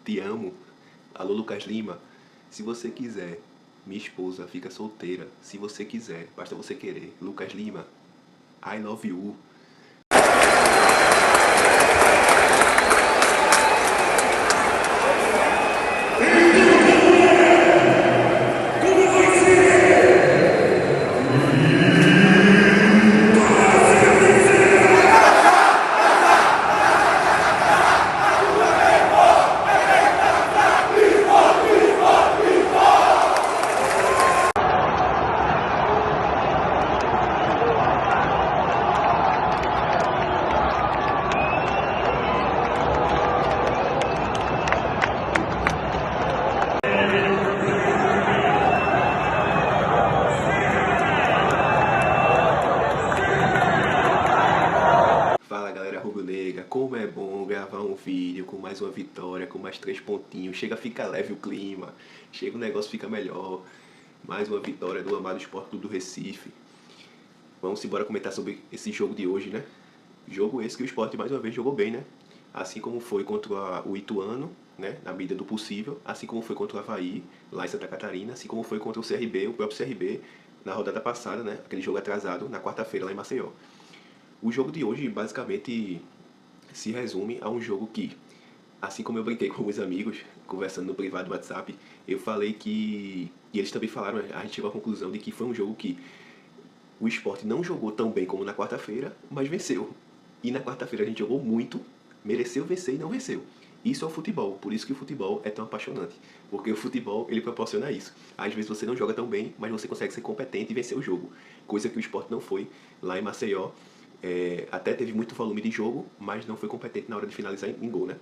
te amo. Alô, Lucas Lima. Se você quiser, minha esposa fica solteira. Se você quiser, basta você querer. Lucas Lima, I love you. Fala galera rubro-negra, como é bom gravar um vídeo com mais uma vitória, com mais 3 pontinhos. Chega, fica leve o clima, chega o negócio fica melhor. Mais uma vitória do amado Sport Clube do Recife. Vamos embora comentar sobre esse jogo de hoje, né? Jogo esse que o Sport mais uma vez jogou bem, né? Assim como foi contra o Ituano, né? Na medida do possível. Assim como foi contra o Avaí, lá em Santa Catarina. Assim como foi contra o CRB, o próprio CRB, na rodada passada, né? Aquele jogo atrasado, na quarta-feira lá em Maceió. O jogo de hoje basicamente se resume a um jogo que, assim como eu brinquei com alguns amigos, conversando no privado do WhatsApp, eu falei que, e eles também falaram, a gente chegou à conclusão de que foi um jogo que o Sport não jogou tão bem como na quarta-feira, mas venceu. E na quarta-feira a gente jogou muito, mereceu vencer e não venceu. Isso é o futebol, por isso que o futebol é tão apaixonante. Porque o futebol, ele proporciona isso. Às vezes você não joga tão bem, mas você consegue ser competente e vencer o jogo. Coisa que o Sport não foi lá em Maceió. Até teve muito volume de jogo, mas não foi competente na hora de finalizar em gol, né?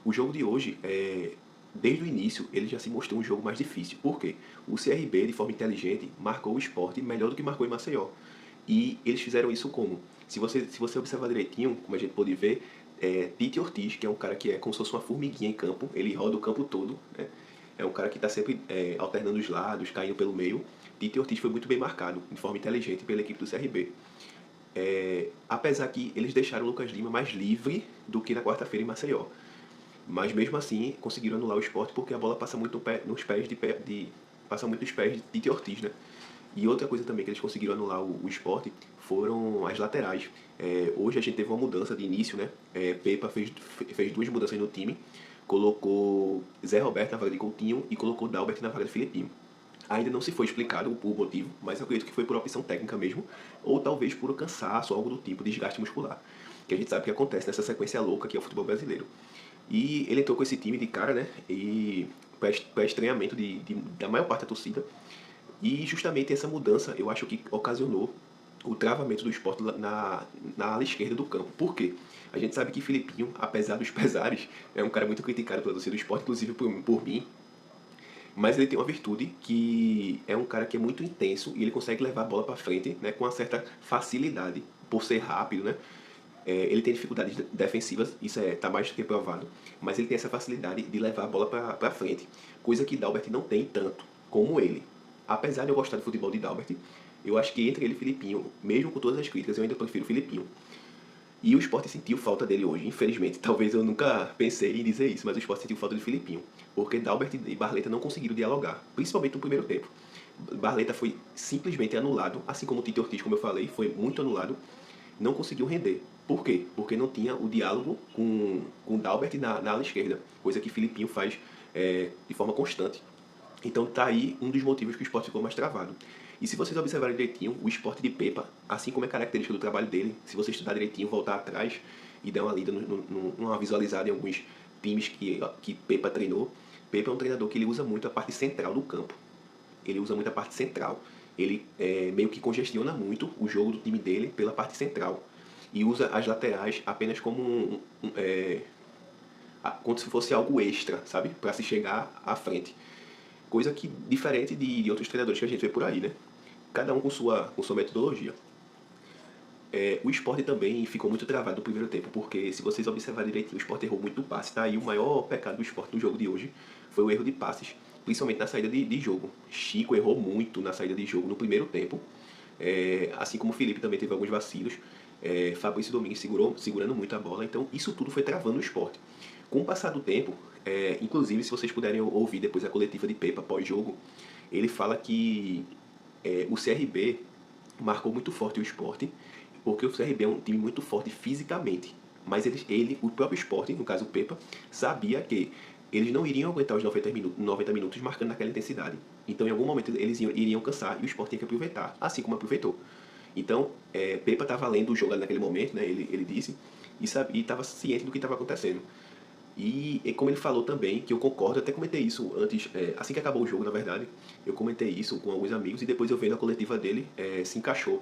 O jogo de hoje, desde o início, ele já se mostrou um jogo mais difícil. Por quê? O CRB, de forma inteligente, marcou o Sport melhor do que marcou em Maceió. E eles fizeram isso como? Se você observar direitinho, como a gente pôde ver, Tite Ortiz, que é um cara que é como se fosse uma formiguinha em campo, ele roda o campo todo, né? É um cara que está sempre alternando os lados, caindo pelo meio. Tite Ortiz foi muito bem marcado, de forma inteligente, pela equipe do CRB. Apesar que eles deixaram o Lucas Lima mais livre do que na quarta-feira em Maceió. Mas mesmo assim conseguiram anular o Sport porque a bola passa muito nos pés passa muito nos pés de Tite Ortiz, né? E outra coisa também que eles conseguiram anular o Sport foram as laterais. Hoje a gente teve uma mudança de início, né? Pepa fez 2 mudanças no time, colocou Zé Roberto na vaga de Coutinho e colocou Dalbert na vaga de Filipinho. Ainda não se foi explicado o motivo, mas eu acredito que foi por opção técnica mesmo, ou talvez por cansaço, algo do tipo, desgaste muscular. Que a gente sabe que acontece nessa sequência louca que é o futebol brasileiro. E ele entrou com esse time de cara, né? E para estranhamento da maior parte da torcida. E justamente essa mudança eu acho que ocasionou o travamento do Sport na ala esquerda do campo. Por quê? A gente sabe que Filipinho, apesar dos pesares, é um cara muito criticado pela torcida do Sport, inclusive por mim. Mas ele tem uma virtude que é um cara que é muito intenso e ele consegue levar a bola para frente, né, com uma certa facilidade, por ser rápido, né? Ele tem dificuldades defensivas, isso tá mais do que provado, mas ele tem essa facilidade de levar a bola para frente, coisa que Dalbert não tem tanto como ele. Apesar de eu gostar do futebol de Dalbert, eu acho que entre ele e Filipinho, mesmo com todas as críticas, eu ainda prefiro o Filipinho. E o Sport sentiu falta dele hoje, infelizmente. Talvez eu nunca pensei em dizer isso, mas o Sport sentiu falta de Filipinho. Porque Dalbert e Barleta não conseguiram dialogar, principalmente no primeiro tempo. Barleta foi simplesmente anulado, assim como o Tite Ortiz, como eu falei, foi muito anulado. Não conseguiu render. Por quê? Porque não tinha o diálogo com Dalbert na ala esquerda, coisa que Filipinho faz de forma constante. Então tá aí um dos motivos que o Sport ficou mais travado. E se vocês observarem direitinho, o Sport de Pepa, assim como é característica do trabalho dele, se você estudar direitinho, voltar atrás e dar uma lida, numa visualizada em alguns times que Pepa treinou, Pepa é um treinador que ele usa muito a parte central do campo. Ele usa muito a parte central. Ele meio que congestiona muito o jogo do time dele pela parte central. E usa as laterais apenas como como se fosse algo extra, sabe? Para se chegar à frente. Coisa que diferente de outros treinadores que a gente vê por aí, né? Cada um com sua metodologia. O Sport também ficou muito travado no primeiro tempo, porque se vocês observarem direitinho, o Sport errou muito passe. Tá aí o maior pecado do Sport no jogo de hoje, foi o erro de passes, principalmente na saída de jogo. Chico errou muito na saída de jogo no primeiro tempo, assim como o Felipe também teve alguns vacilos. Fabrício Domingues segurando muito a bola, então isso tudo foi travando o Sport. Com o passar do tempo, Inclusive, se vocês puderem ouvir depois a coletiva de Pepa pós-jogo, ele fala que o CRB marcou muito forte o Sport, porque o CRB é um time muito forte fisicamente. Mas o próprio Sport, no caso o Pepa, sabia que eles não iriam aguentar os 90 minutos marcando naquela intensidade. Então, em algum momento, eles iriam cansar e o Sport tinha que aproveitar, assim como aproveitou. Então, Pepa estava lendo o jogo ali naquele momento, né, ele disse, e estava ciente do que estava acontecendo. E como ele falou também, que eu concordo, até comentei isso antes, assim que acabou o jogo, na verdade, eu comentei isso com alguns amigos e depois eu vendo a coletiva dele, se encaixou.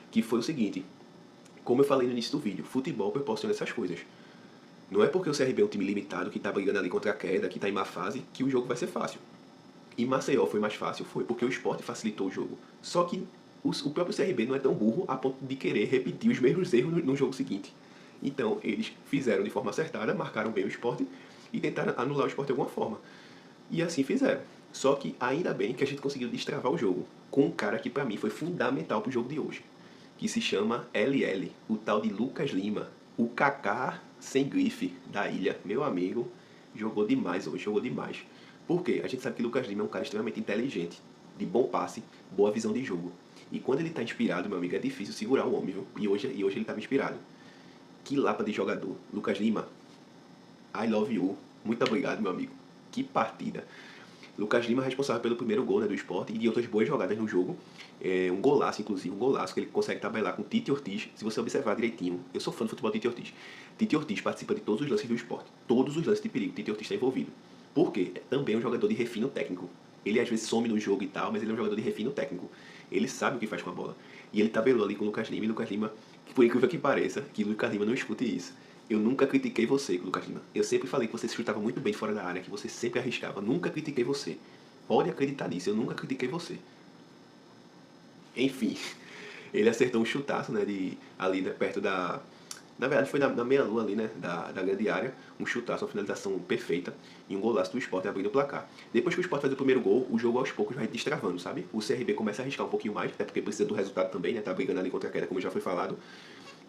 Que foi o seguinte, como eu falei no início do vídeo, futebol proporciona essas coisas. Não é porque o CRB é um time limitado, que tá brigando ali contra a queda, que tá em má fase, que o jogo vai ser fácil. E Maceió foi mais fácil, foi porque o Sport facilitou o jogo. Só que o próprio CRB não é tão burro a ponto de querer repetir os mesmos erros no jogo seguinte. Então, eles fizeram de forma acertada, marcaram bem o Sport e tentaram anular o Sport de alguma forma. E assim fizeram. Só que ainda bem que a gente conseguiu destravar o jogo com um cara que pra mim foi fundamental pro jogo de hoje, que se chama LL, o tal de Lucas Lima, o Kaká sem grife da ilha. Meu amigo, jogou demais hoje, jogou demais. Por quê? A gente sabe que Lucas Lima é um cara extremamente inteligente, de bom passe, boa visão de jogo. E quando ele tá inspirado, meu amigo, é difícil segurar o homem, viu? E hoje ele tava inspirado. Que lapa de jogador. Lucas Lima, I love you. Muito obrigado, meu amigo. Que partida. Lucas Lima é responsável pelo primeiro gol, né, do Sport e de outras boas jogadas no jogo. Um golaço, inclusive, um golaço que ele consegue tabelar com Tite Ortiz. Se você observar direitinho, eu sou fã do futebol de Tite Ortiz. Tite Ortiz participa de todos os lances do Sport. Todos os lances de perigo, Tite Ortiz está envolvido. Por quê? Também é um jogador de refino técnico. Ele às vezes some no jogo e tal, mas ele é um jogador de refino técnico. Ele sabe o que faz com a bola. E ele tabelou ali com o Lucas Lima, e Lucas Lima, por incrível que pareça, que Lucas Lima não escute isso. Eu nunca critiquei você, Lucas Lima. Eu sempre falei que você se chutava muito bem fora da área, que você sempre arriscava. Nunca critiquei você. Pode acreditar nisso, eu nunca critiquei você. Enfim, ele acertou um chutaço, né, ali né, perto da... Na verdade foi na meia-lua ali, né, da grande área. Um chutaço, uma finalização perfeita e um golaço do Sport abrindo o placar. Depois que o Sport faz o primeiro gol, o jogo aos poucos vai destravando, sabe? O CRB começa a arriscar um pouquinho mais, até porque precisa do resultado também, né, tá brigando ali contra a queda, como já foi falado.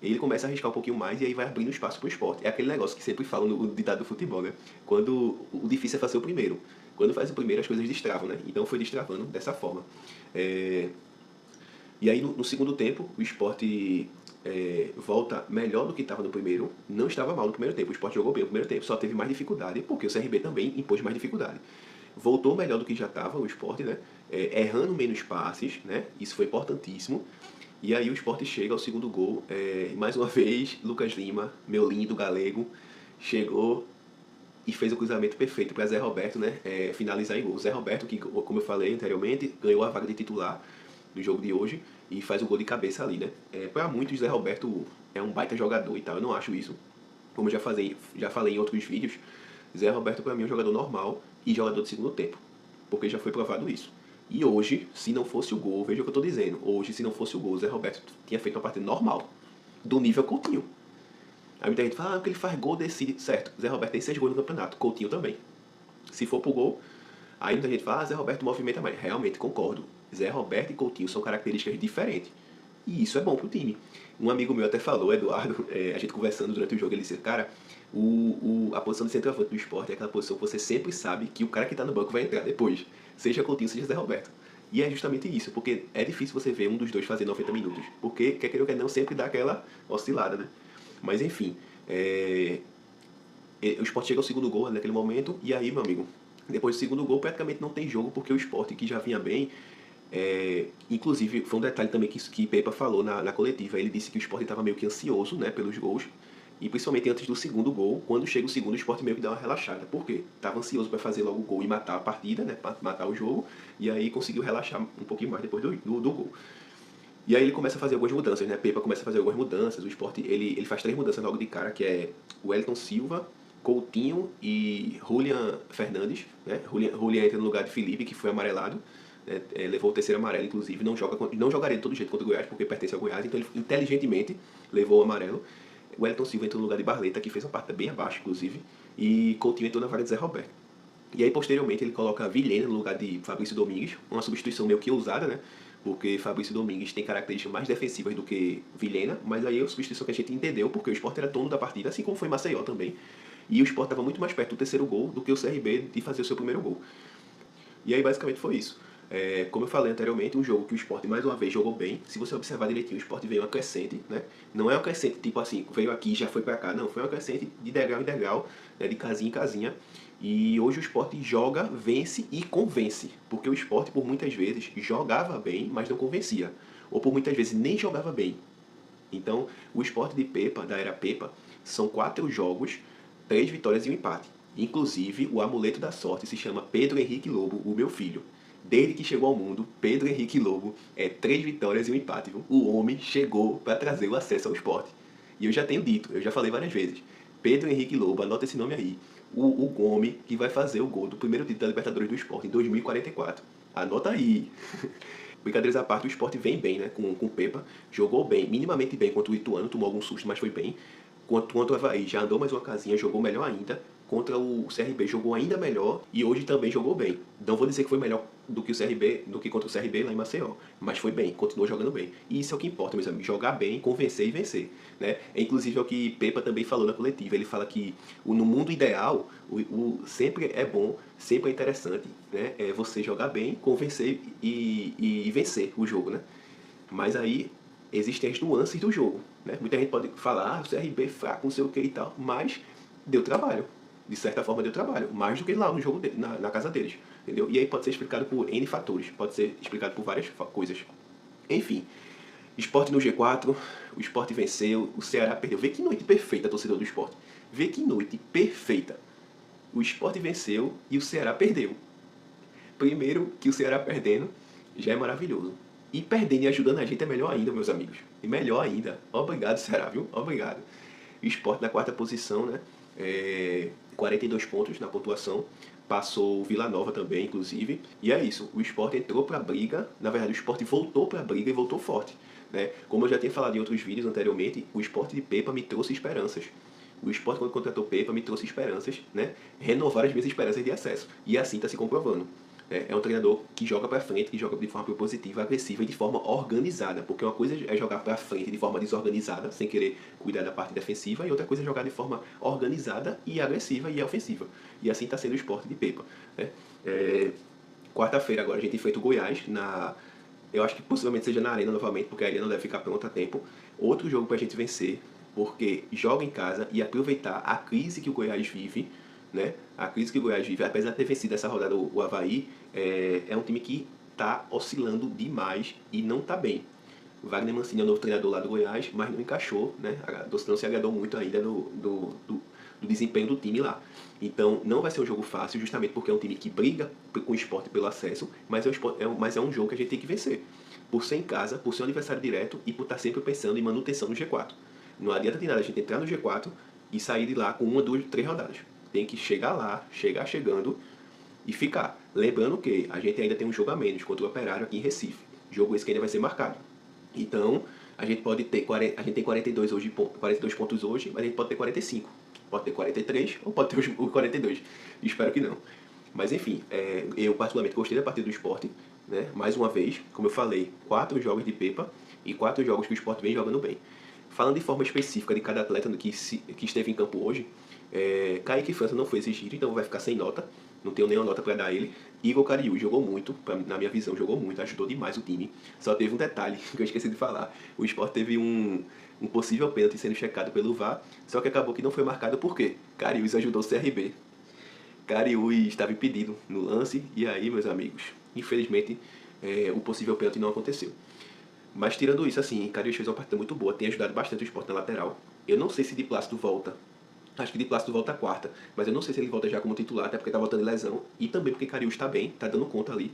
Ele começa a arriscar um pouquinho mais e aí vai abrindo espaço pro Sport. É aquele negócio que sempre falam no ditado do futebol, né? Quando o difícil é fazer o primeiro. Quando faz o primeiro, as coisas destravam, né? Então foi destravando dessa forma. E aí no segundo tempo, o Sport volta melhor do que estava no primeiro. Não estava mal no primeiro tempo. O Sport jogou bem no primeiro tempo, só teve mais dificuldade, porque o CRB também impôs mais dificuldade. Voltou melhor do que já estava o Sport, né? Errando menos passes, né? Isso foi importantíssimo. E aí o Sport chega ao segundo gol. Mais uma vez, Lucas Lima, meu lindo galego, chegou e fez o cruzamento perfeito para Zé Roberto, né, finalizar em gol. Zé Roberto, que, como eu falei anteriormente, ganhou a vaga de titular no jogo de hoje e faz o gol de cabeça ali, né. Para muitos, Zé Roberto é um baita jogador e tal, eu não acho isso. Como eu já falei em outros vídeos, Zé Roberto para mim é um jogador normal e jogador de segundo tempo, porque já foi provado isso. E hoje, se não fosse o gol, veja o que eu estou dizendo, hoje, se não fosse o gol, Zé Roberto tinha feito uma partida normal, do nível Coutinho. Aí muita gente fala, que ele faz gol, decide. Certo, Zé Roberto tem 6 gols no campeonato, Coutinho também. Se for pro gol, aí muita gente fala, Zé Roberto movimenta mais. Realmente, concordo. Zé Roberto e Coutinho são características diferentes. E isso é bom pro time. Um amigo meu até falou, Eduardo, a gente conversando durante o jogo, ele disse, cara, a posição de centroavante do Sport é aquela posição que você sempre sabe que o cara que tá no banco vai entrar depois. Seja Coutinho, seja Zé Roberto. E é justamente isso, porque é difícil você ver um dos dois fazer 90 minutos. Porque, quer queira ou quer não, sempre dá aquela oscilada, né? Mas enfim, o Sport chega ao segundo gol naquele momento, e aí, meu amigo, depois do segundo gol praticamente não tem jogo, porque o Sport, que já vinha bem, inclusive foi um detalhe também que Pepa falou na coletiva, ele disse que o Sport estava meio que ansioso, né, pelos gols, e principalmente antes do segundo gol, quando chega o segundo, o Sport meio que dá uma relaxada. Por quê? Estava ansioso para fazer logo o gol e matar a partida, né, para matar o jogo, e aí conseguiu relaxar um pouquinho mais depois do gol. E aí ele começa a fazer algumas mudanças, né? Pepa começa a fazer algumas mudanças. O Sport, ele faz 3 mudanças logo de cara, que é o Wellington Silva, Coutinho e Julian Fernandes, né? Julian entra no lugar de Felipe, que foi amarelado, né? Levou o terceiro amarelo, inclusive. Não jogaria de todo jeito contra o Goiás, porque pertence ao Goiás, então ele inteligentemente levou o amarelo. O Wellington Silva entrou no lugar de Barleta, que fez uma parte bem abaixo, inclusive. E Coutinho entrou na vaga de Zé Roberto. E aí, posteriormente, ele coloca Vilhena no lugar de Fabrício Domingues, uma substituição meio que ousada, né? Porque Fabrício Domingues tem características mais defensivas do que Vilhena, mas aí é a substituição que a gente entendeu, porque o Sport era dono da partida, assim como foi Maceió também. E o Sport estava muito mais perto do terceiro gol do que o CRB de fazer o seu primeiro gol. E aí basicamente foi isso. Como eu falei anteriormente, um jogo que o Sport mais uma vez jogou bem. Se você observar direitinho, o Sport veio uma crescente, né? Não é uma crescente tipo assim, veio aqui e já foi pra cá. Não, foi uma crescente de degrau em degrau, né? De casinha em casinha. E hoje o Sport joga, vence e convence. Porque o Sport, por muitas vezes, jogava bem, mas não convencia. Ou por muitas vezes nem jogava bem. Então, o Sport de Pepa, da era Pepa, são 4 jogos, 3 vitórias e um empate. Inclusive, o amuleto da sorte se chama Pedro Henrique Lobo, o meu filho. Desde que chegou ao mundo, Pedro Henrique Lobo é 3 vitórias e um empate. Viu? O homem chegou para trazer o acesso ao esporte. E eu já tenho dito, eu já falei várias vezes. Pedro Henrique Lobo, anota esse nome aí. O homem que vai fazer o gol do primeiro título da Libertadores do Esporte em 2044. Anota aí. Brincadeiras à parte, o Sport vem bem, né? Com o Pepa. Jogou bem, minimamente bem contra o Ituano, tomou algum susto, mas foi bem. Contra o Avaí, já andou mais uma casinha, jogou melhor ainda. Contra o CRB jogou ainda melhor e hoje também jogou bem. Não vou dizer que foi melhor do que o CRB, do que contra o CRB lá em Maceió, mas foi bem, continuou jogando bem. E isso é o que importa, meus amigos, jogar bem, convencer e vencer, né? Inclusive é o que Pepa também falou na coletiva, ele fala que no mundo ideal, sempre é bom, sempre é interessante, né? É você jogar bem, convencer e vencer o jogo, né? Mas aí existem as nuances do jogo, né? Muita gente pode falar, o CRB é fraco, não sei o que e tal, mas deu trabalho. De certa forma deu trabalho, mais do que lá no jogo na casa deles, entendeu? E aí pode ser explicado por N fatores, pode ser explicado por várias coisas. Enfim, Sport no G4, o Sport venceu, o Ceará perdeu. Vê que noite perfeita, torcedor do Sport. Vê que noite perfeita. O Sport venceu e o Ceará perdeu. Primeiro que o Ceará perdendo já é maravilhoso. E perdendo e ajudando a gente é melhor ainda, meus amigos. E melhor ainda. Obrigado, Ceará, viu? Obrigado. O Sport na quarta posição, né? 42 pontos na pontuação. Passou o Vila Nova também, inclusive. E é isso. O Sport entrou pra briga. Na verdade, o Sport voltou pra briga e voltou forte. Né? Como eu já tinha falado em outros vídeos anteriormente, o Sport de Pepa me trouxe esperanças. O Sport, quando contratou Pepa, me trouxe esperanças, né? Renovar as minhas esperanças de acesso. E assim está se comprovando. É um treinador que joga para frente, que joga de forma propositiva, agressiva e de forma organizada. Porque uma coisa é jogar para frente de forma desorganizada, sem querer cuidar da parte defensiva, e outra coisa é jogar de forma organizada e agressiva e ofensiva. E assim está sendo o Sport de Pepa. Né? Quarta-feira agora a gente enfrenta o Goiás eu acho que possivelmente seja na Arena novamente, porque a Arena não deve ficar pronta a tempo. Outro jogo para a gente vencer, porque joga em casa e aproveitar a crise que o Goiás vive, né? A crise que o Goiás vive, apesar de ter vencido essa rodada o Avaí, é um time que está oscilando demais e não está bem. O Wagner Mancini é o novo treinador lá do Goiás, mas não encaixou, né? A torcida não se agradou muito ainda do desempenho do time lá. Então não vai ser um jogo fácil, justamente porque é um time que briga com o Sport pelo acesso, mas é um jogo que a gente tem que vencer. Por ser em casa, por ser um adversário direto e por estar sempre pensando em manutenção no G4. Não adianta de nada a gente entrar no G4 e sair de lá com 1, 2, 3 rodadas. Tem que chegar lá, chegar chegando e ficar. Lembrando que a gente ainda tem um jogo a menos contra o Operário aqui em Recife. Jogo esse que ainda vai ser marcado. Então, a gente tem 42 hoje, 42 pontos hoje, mas a gente pode ter 45. Pode ter 43 ou pode ter os 42. Espero que não. Mas enfim, eu particularmente gostei da partida do Sport, né? Mais uma vez, como eu falei, 4 jogos de Pepa e 4 jogos que o Sport vem jogando bem. Falando de forma específica de cada atleta que esteve em campo hoje, Kaique França não foi exigido, então vai ficar sem nota. Não tenho nenhuma nota para dar ele. Igor Cariú jogou muito, na minha visão, jogou muito, ajudou demais o time. Só teve um detalhe que eu esqueci de falar. O Sport teve um possível pênalti sendo checado pelo VAR, só que acabou que não foi marcado por quê? Cariús ajudou o CRB. Cariús estava impedido no lance, e aí, meus amigos, infelizmente, o possível pênalti não aconteceu. Mas tirando isso, assim, Cariús fez uma partida muito boa, tem ajudado bastante o Sport na lateral. Eu não sei se de Plácido volta. Acho que de Plácido volta a quarta, mas eu não sei se ele volta já como titular, até porque tá voltando de lesão, e também porque Cariús está bem, tá dando conta ali.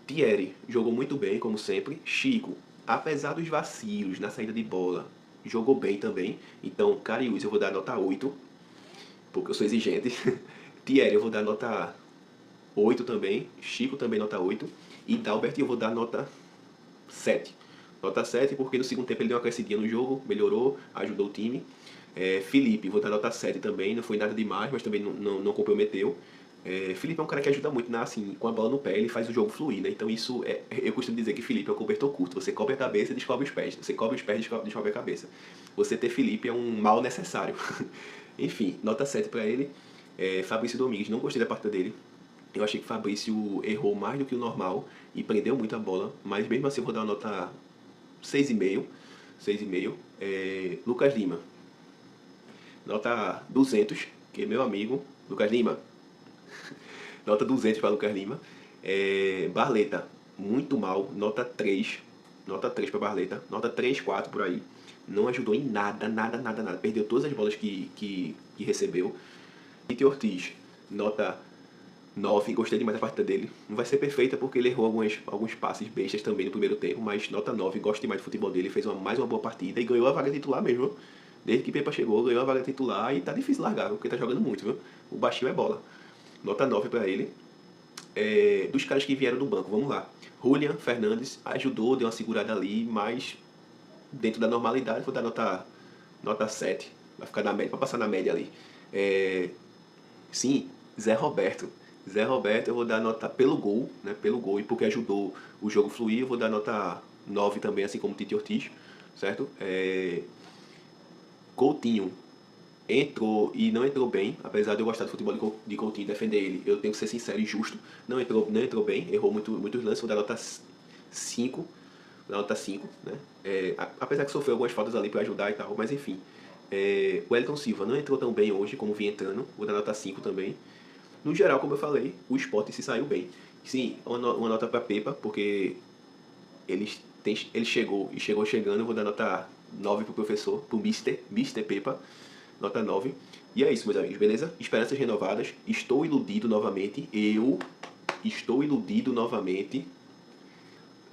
Thierry jogou muito bem, como sempre. Chico, apesar dos vacilos na saída de bola, jogou bem também. Então, Cariús eu vou dar nota 8, porque eu sou exigente. Thierry eu vou dar nota 8 também. Chico também nota 8. E Dalbert eu vou dar nota 7. Nota 7 porque no segundo tempo ele deu uma crescidinha no jogo, melhorou, ajudou o time. Felipe, vou dar nota 7 também, não foi nada demais, mas também não comprometeu. Felipe é um cara que ajuda muito, né? Assim, com a bola no pé, ele faz o jogo fluir, né? Então isso eu costumo dizer que Felipe é um cobertor curto. Você cobre a cabeça e descobre os pés. Você cobre os pés e descobre a cabeça. Você ter Felipe é um mal necessário. Enfim, nota 7 para ele. Fabrício Domingues, não gostei da partida dele. Eu achei que o Fabrício errou mais do que o normal e prendeu muito a bola, mas mesmo assim eu vou dar uma nota 6,5. 6,5. Lucas Lima, nota 200, que é meu amigo. Lucas Lima, nota 200 para Lucas Lima. Barleta, muito mal, nota 3. Nota 3 para Barleta, nota 3, 4 por aí. Não ajudou em nada, nada, nada, nada. Perdeu todas as bolas que recebeu. Tite Ortiz, nota 9, gostei demais da partida dele. Não vai ser perfeita porque ele errou alguns passes bestas também no primeiro tempo, mas nota 9, gosto demais do futebol dele, fez mais uma boa partida e ganhou a vaga titular mesmo. Desde que Pepa chegou, ganhou a vaga titular e tá difícil largar, porque tá jogando muito, viu? O baixinho é bola. Nota 9 para ele. Dos caras que vieram do banco, vamos lá. Julian Fernandes ajudou, deu uma segurada ali, mas dentro da normalidade vou dar nota 7. Vai ficar na média, para passar na média ali. Sim, Zé Roberto. Zé Roberto eu vou dar nota pelo gol, né? Pelo gol e porque ajudou o jogo fluir, eu vou dar nota 9 também, assim como o Tite Ortiz, certo? Coutinho entrou e não entrou bem, apesar de eu gostar do futebol de Coutinho e defender ele, eu tenho que ser sincero e justo, não entrou bem, errou muitos lances, vou dar nota 5, nota 5, né? Apesar que sofreu algumas faltas ali para ajudar e tal, mas enfim. O Wellington Silva não entrou tão bem hoje como vinha entrando, vou dar nota 5 também. No geral, como eu falei, o Sport se saiu bem. Sim, uma nota para Pepa, porque ele chegou chegando, eu vou dar nota 9 pro professor, pro Mister Pepa, nota 9. E é isso, meus amigos, beleza? Esperanças renovadas, estou iludido novamente, eu estou iludido novamente.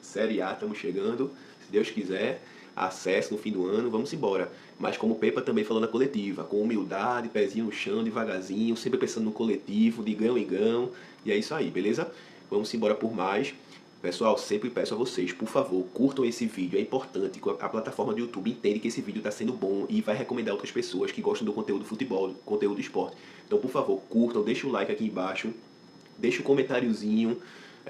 Série A, estamos chegando, se Deus quiser, acesso no fim do ano, vamos embora. Mas como o Pepa também falou na coletiva, com humildade, pezinho no chão, devagarzinho, sempre pensando no coletivo, de grão em grão, e é isso aí, beleza? Vamos embora por mais. Pessoal, sempre peço a vocês, por favor, curtam esse vídeo, é importante. A plataforma do YouTube entende que esse vídeo está sendo bom e vai recomendar outras pessoas que gostam do conteúdo do futebol, do conteúdo do esporte. Então, por favor, curtam, deixa o like aqui embaixo, deixa o comentáriozinho,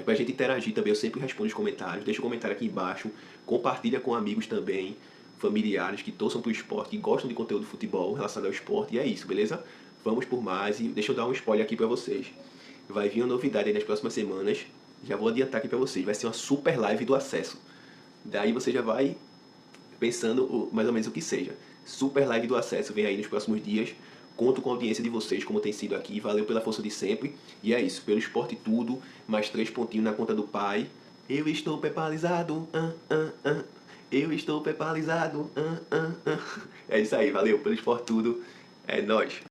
pra gente interagir também, eu sempre respondo os comentários, deixa o comentário aqui embaixo, compartilha com amigos também, familiares que torçam pro esporte, que gostam de conteúdo de futebol relacionado ao esporte, e é isso, beleza? Vamos por mais, e deixa eu dar um spoiler aqui pra vocês. Vai vir uma novidade aí nas próximas semanas, já vou adiantar aqui pra vocês, vai ser uma super live do acesso. Daí você já vai pensando mais ou menos o que seja. Super live do acesso vem aí nos próximos dias. Conto com a audiência de vocês, como tem sido aqui. Valeu pela força de sempre. E é isso, pelo esporte tudo, mais 3 pontinhos na conta do pai. Eu estou pepalizado, eu estou pepalizado, É isso aí, valeu pelo esporte tudo. É nóis.